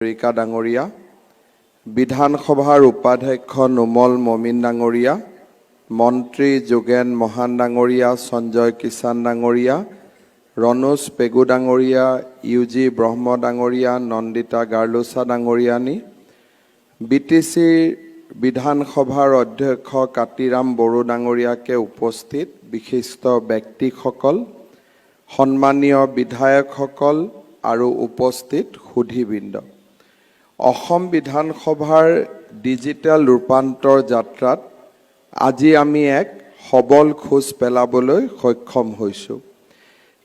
Rica ডাঙৰীয়া, বিধানসভাৰ উপাধ্যক্ষ নুমল মমিন ডাঙৰীয়া, মন্ত্ৰী যোগেন মহান ডাঙৰীয়া, সঞ্জয় কিষাণ ডাঙৰীয়া, ৰণোজ পেগু ডাঙৰীয়া, ইউজি ব্ৰহ্ম ডাঙৰীয়া, নন্দিতা গাৰ্লুচা ডাঙৰীয়ানী, বিটিচিৰ বিধানসভাৰ অধ্যক্ষ কাতিৰাম বড়ো ডাঙৰীয়াকে উপস্থিত বিশিষ্ট ব্যক্তিসকল, সন্মানীয় বিধায়কসকল আৰু উপস্থিত সুধীবৃন্দ। অসম বিধানসভাৰ ডিজিটেল ৰূপান্তৰ যাত্ৰাত আজি আমি এক সবল খোজ পেলাবলৈ সক্ষম হৈছোঁ।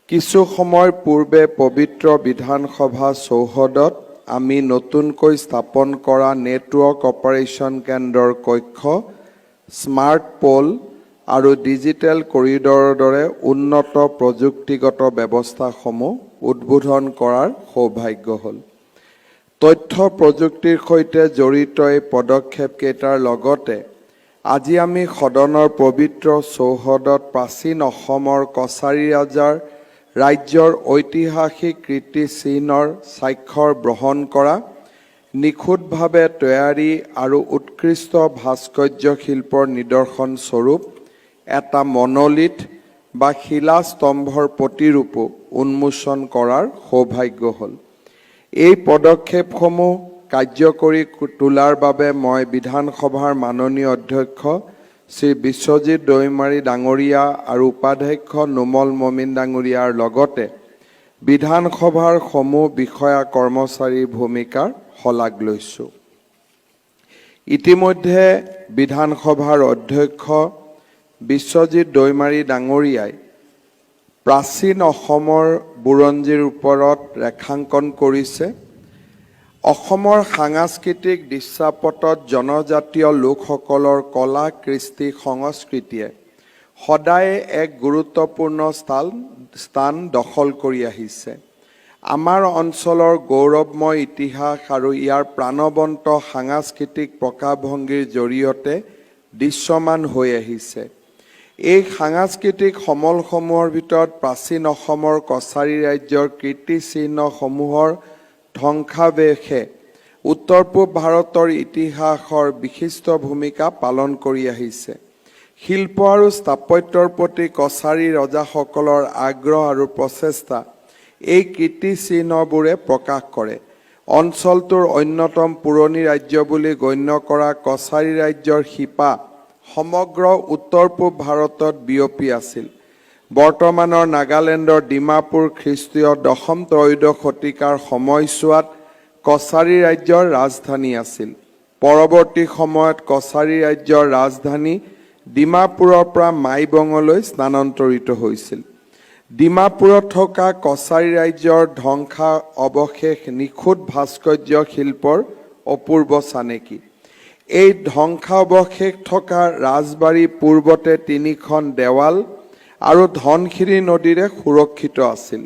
কিছু সময় পূৰ্বে পবিত্ৰ বিধানসভা চৌহদত আমি নতুনকৈ স্থাপন কৰা নেটৱৰ্ক অপাৰেশ্যন কেন্দ্ৰৰ কক্ষ, স্মাৰ্ট পোল আৰু ডিজিটেল কৰিডৰৰ দৰে উন্নত প্ৰযুক্তিগত ব্যৱস্থাসমূহ উদ্বোধন কৰাৰ সৌভাগ্য হ'ল। তথ্য প্ৰযুক্তিৰ সৈতে জড়িত এই পদক্ষেপকেইটাৰ লগতে আজি আমি সদনৰ পবিত্ৰ চৌহদত প্ৰাচীন অসমৰ কছাৰী ৰাজ্যৰ ঐতিহাসিক কীৰ্তিচিহ্নৰ স্বাক্ষৰ গ্ৰহণ কৰা, নিখুঁতভাৱে তৈয়াৰী আৰু উৎকৃষ্ট ভাস্কৰ্য শিল্পৰ নিদৰ্শন স্বৰূপ এটা মনোলিথ বা শিলাস্তম্ভৰ প্ৰতিৰূপো উন্মোচন কৰাৰ সৌভাগ্য হ'ল। এই পদক্ষেপসমূহ কাৰ্যকৰী তোলাৰ বাবে মই বিধানসভাৰ মাননীয় অধ্যক্ষ শ্ৰী বিশ্বজিৎ দৈমাৰী ডাঙৰীয়া আৰু উপাধ্যক্ষ নুমল মমিন ডাঙৰীয়াৰ লগতে বিধানসভাৰ সমূহ বিষয়া কৰ্মচাৰীৰ ভূমিকাৰ শলাগ লৈছোঁ। ইতিমধ্যে বিধানসভাৰ অধ্যক্ষ বিশ্বজিৎ দৈমাৰী ডাঙৰীয়াই প্ৰাচীন অসমৰ বুৰঞ্জীৰ ওপৰত ৰেখাংকন কৰিছে। অসমৰ সাংস্কৃতিক দৃশ্যপটত জনজাতীয় লোকসকলৰ কলা কৃষ্টি সংস্কৃতিয়ে সদায় এক গুৰুত্বপূৰ্ণ স্থান দখল কৰি আহিছে। আমাৰ অঞ্চলৰ গৌৰৱময় ইতিহাস আৰু ইয়াৰ প্ৰাণৱন্ত সাংস্কৃতিক প্ৰকাশভংগীৰ জৰিয়তে দৃশ্যমান হৈ আহিছে। এই সাংস্কৃতিক সমলসমূহৰ ভিতৰত প্ৰাচীন অসমৰ কছাৰী ৰাজ্যৰ কীৰ্তিচিহ্নসমূহৰ ধ্বংসাৱশেষে উত্তৰ পূব ভাৰতৰ ইতিহাসৰ বিশিষ্ট ভূমিকা পালন কৰি আহিছে। শিল্প আৰু স্থাপত্যৰ প্ৰতি কছাৰী ৰজাসকলৰ আগ্ৰহ আৰু প্ৰচেষ্টা এই কীৰ্তিচিহ্নবোৰে প্ৰকাশ কৰে। অঞ্চলটোৰ অন্যতম পুৰণি ৰাজ্য বুলি গণ্য কৰা কছাৰী ৰাজ্যৰ শিপা সমগ্ৰ উত্তৰ পূব ভাৰতত বিয়পি আছিল। বৰ্তমানৰ নাগালেণ্ডৰ ডিমাপুৰ খ্ৰীষ্টীয় দশম-ত্ৰয়োদশ শতিকাৰ সময়ছোৱাত কছাৰী ৰাজ্যৰ ৰাজধানী আছিল। পৰৱৰ্তী সময়ত কছাৰী ৰাজ্যৰ ৰাজধানী ডিমাপুৰৰ পৰা মাইবঙলৈ স্থানান্তৰিত হৈছিল। ডিমাপুৰত থকা কছাৰী ৰাজ্যৰ ধ্বংসা অৱশেষ নিখুঁত ভাস্কৰ্য শিল্পৰ অপূৰ্ব চানেকি। এই ধ্বংসাৱশেষ থকা ৰাজবাৰী পূৰ্বতে 3খন দেৱাল আৰু ধনশিৰি নদীৰে সুৰক্ষিত আছিল।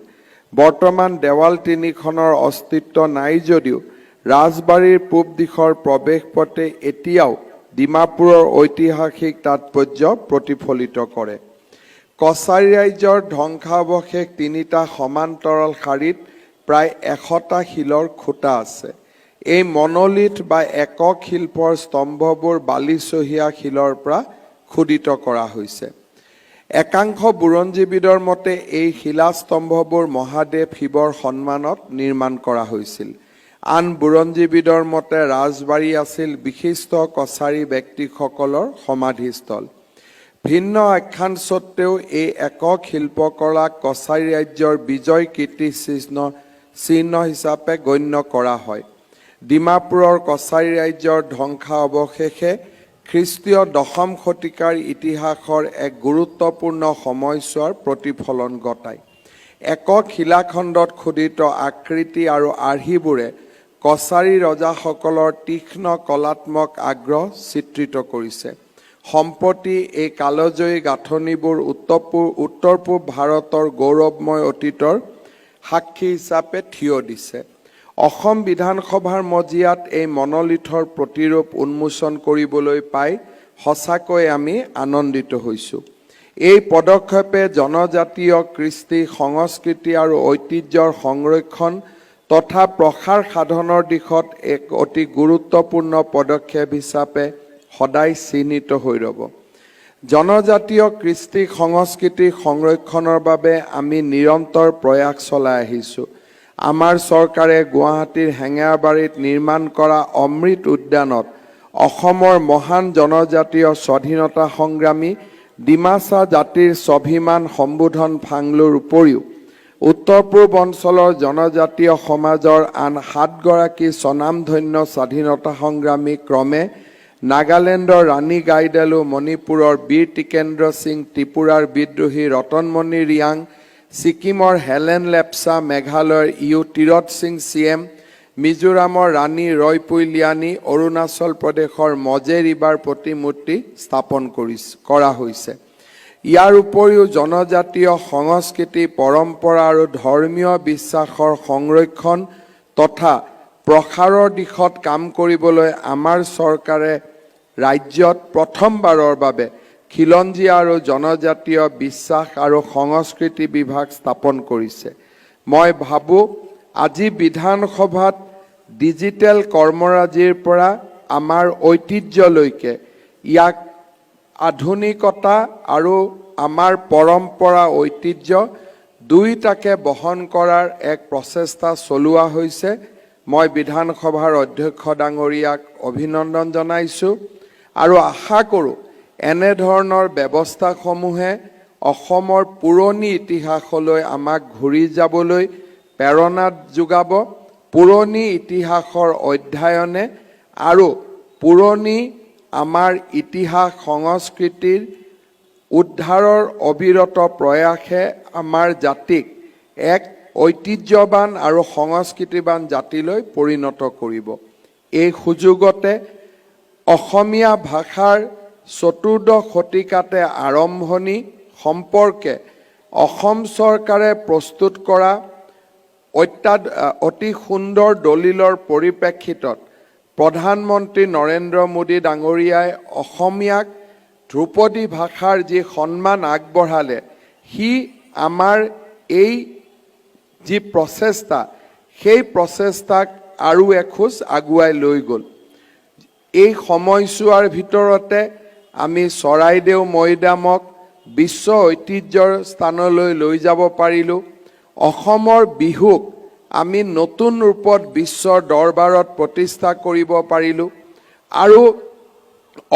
বৰ্তমান দেৱাল 3খনৰ অস্তিত্ব নাই যদিও ৰাজবাৰীৰ পূব দিশৰ প্ৰৱেশ পথে এতিয়াও ডিমাপুৰৰ ঐতিহাসিক তাৎপৰ্য প্ৰতিফলিত কৰে। কছাৰী ৰাজ্যৰ ধ্বংসাৱশেষ 3টা সমান্তৰাল শাৰীত প্ৰায় 100টা শিলৰ খুঁটা আছে। এই মনোলিথ বা একক শিল্পৰ স্তম্ভবোৰ বালিচহীয়া শিলৰ পৰা খোদিত কৰা হৈছে। একাংশ বুৰঞ্জীবিদৰ মতে এই শিলাস্তম্ভবোৰ মহাদেৱ শিৱৰ সন্মানত নিৰ্মাণ কৰা হৈছিল। আন বুৰঞ্জীবিদৰ মতে ৰাজবাৰী আছিল বিশিষ্ট কছাৰী ব্যক্তিসকলৰ সমাধিস্থল। ভিন্ন আখ্যান স্বত্বেও এই একক শিল্পকলাক কছাৰী ৰাজ্যৰ বিজয় কীৰ্তিচিহ্ন হিচাপে গণ্য কৰা হয়। ডিমাপুৰৰ কছাৰী ৰাজ্যৰ ধ্বংসা অৱশেষে খ্ৰীষ্টীয় দশম শতিকাৰ ইতিহাসৰ এক গুৰুত্বপূৰ্ণ সময়ছোৱাৰ প্ৰতিফলন ঘটায়। একক শিলাখণ্ডত খোদিত আকৃতি আৰু আৰ্হিবোৰে কছাৰী ৰজাসকলৰ তীক্ষ্ণ কলাত্মক আগ্ৰহ চিত্ৰিত কৰিছে। সম্প্ৰতি এই কালজয়ী গাঁথনিবোৰ উত্তৰ পূব ভাৰতৰ গৌৰৱময় অতীতৰ সাক্ষী হিচাপে থিয় দিছে। অসম বিধানসভাৰ মজিয়াত এই মনোলিথৰ প্ৰতিৰূপ উন্মোচন কৰিবলৈ পাই সঁচাকৈ আমি আনন্দিত হৈছোঁ। এই পদক্ষেপে জনজাতীয় কৃষ্টি সংস্কৃতি আৰু ঐতিহ্যৰ সংৰক্ষণ তথা প্ৰসাৰ সাধনৰ দিশত এক অতি গুৰুত্বপূৰ্ণ পদক্ষেপ হিচাপে সদায় চিহ্নিত হৈ ৰ'ব। জনজাতীয় কৃষ্টি সংস্কৃতি সংৰক্ষণৰ বাবে আমি নিৰন্তৰ প্ৰয়াস চলাই আহিছোঁ। আমাৰ চৰকাৰে গুৱাহাটীৰ হেঙেৰাবাৰীত নিৰ্মাণ কৰা অমৃত উদ্যানত অসমৰ মহান জনজাতীয় স্বাধীনতা সংগ্ৰামী ডিমাচা জাতিৰ স্বাভিমান সম্বোধন ফাংলুৰ উপৰিও উত্তৰ পূব অঞ্চলৰ জনজাতীয় সমাজৰ আন 7 গৰাকী স্বনামধন্য স্বাধীনতা সংগ্ৰামী ক্ৰমে নাগালেণ্ডৰ ৰাণী গাইডেলু, মণিপুৰৰ বীৰ টিকেন্দ্ৰ সিং, ত্ৰিপুৰাৰ বিদ্ৰোহী ৰতনমণি ৰিয়াং, ছিকিমৰ হেলেন লেপচা, মেঘালয়ৰ ইউ তীৰত সিং চিএম, মিজোৰামৰ ৰাণী ৰয়পুইলিয়ানী, অৰুণাচল প্ৰদেশৰ মজে ৰিবাৰ প্ৰতিমূৰ্তি স্থাপন কৰা হৈছে। ইয়াৰ উপৰিও জনজাতীয় সংস্কৃতি, পৰম্পৰা আৰু ধৰ্মীয় বিশ্বাসৰ সংৰক্ষণ তথা প্ৰসাৰৰ দিশত কাম কৰিবলৈ আমাৰ চৰকাৰে ৰাজ্যত প্ৰথমবাৰৰ বাবে খিলঞ্জীয়া আৰু জনজাতীয় বিশ্বাস আৰু সংস্কৃতি বিভাগ স্থাপন কৰিছে। মই ভাবোঁ আজি বিধানসভাত ডিজিটেল কৰ্মৰাজিৰ পৰা আমাৰ ঐতিহ্যলৈকে ইয়াক আধুনিকতা আৰু আমাৰ পৰম্পৰা ঐতিহ্য দুয়োটাকে বহন কৰাৰ এক প্ৰচেষ্টা চলোৱা হৈছে। মই বিধানসভাৰ অধ্যক্ষ ডাঙৰীয়াক অভিনন্দন জনাইছোঁ আৰু আশা কৰোঁ এনেধৰণৰ ব্যৱস্থাসমূহে অসমৰ পুৰণি ইতিহাসলৈ আমাক ঘূৰি যাবলৈ প্ৰেৰণা যোগাব। পুৰণি ইতিহাসৰ অধ্যয়নে আৰু পুৰণি আমাৰ ইতিহাস সংস্কৃতিৰ উদ্ধাৰৰ অবিৰত প্ৰয়াসে আমাৰ জাতিক এক ঐতিহ্যবান আৰু সংস্কৃতিবান জাতিলৈ পৰিণত কৰিব। এই সুযোগতে অসমীয়া ভাষাৰ চতুৰ্দশ শতিকাতে আৰম্ভণি সম্পৰ্কে অসম চৰকাৰে প্ৰস্তুত কৰা অতি সুন্দৰ দলিলৰ পৰিপ্ৰেক্ষিতত প্ৰধানমন্ত্ৰী নৰেন্দ্ৰ মোদী ডাঙৰীয়াই অসমীয়াক ধ্ৰুপদী ভাষাৰ যি সন্মান আগবঢ়ালে, সি আমাৰ এই যি প্ৰচেষ্টা, সেই প্ৰচেষ্টাক আৰু এখোজ আগুৱাই লৈ গ'ল। এই সময়ছোৱাৰ ভিতৰতে আমি চৰাইদেউ মৈদামক বিশ্ব ঐতিহ্যৰ স্থানলৈ লৈ যাব পাৰিলোঁ। অসমৰ বিহুক আমি নতুন ৰূপত বিশ্বৰ দৰবাৰত প্ৰতিষ্ঠা কৰিব পাৰিলোঁ আৰু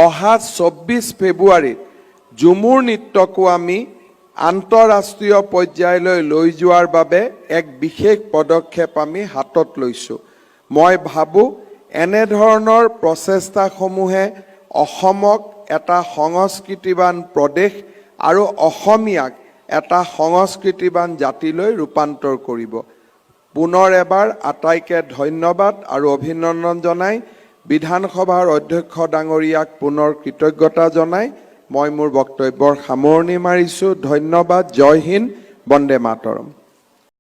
অহা 24 ফেব্ৰুৱাৰীত ঝুমুৰ নৃত্যকো আমি আন্তঃৰাষ্ট্ৰীয় পৰ্যায়লৈ লৈ যোৱাৰ বাবে এক বিশেষ পদক্ষেপ আমি হাতত লৈছোঁ। মই ভাবোঁ এনেধৰণৰ প্ৰচেষ্টাসমূহে অসমক এটা সংস্কৃতিবান প্ৰদেশ আৰু অসমীয়াক এটা সংস্কৃতিবান জাতিলৈ ৰূপান্তৰ কৰিব। পুনৰ এবাৰ আটাইকে ধন্যবাদ আৰু অভিনন্দন জনাই বিধানসভাৰ অধ্যক্ষ ডাঙৰীয়াক পুনৰ কৃতজ্ঞতা জনাই মই মোৰ বক্তব্যৰ সামৰণি মাৰিছোঁ। ধন্যবাদ। জয় হিন্দ, বন্দে মাতৰম।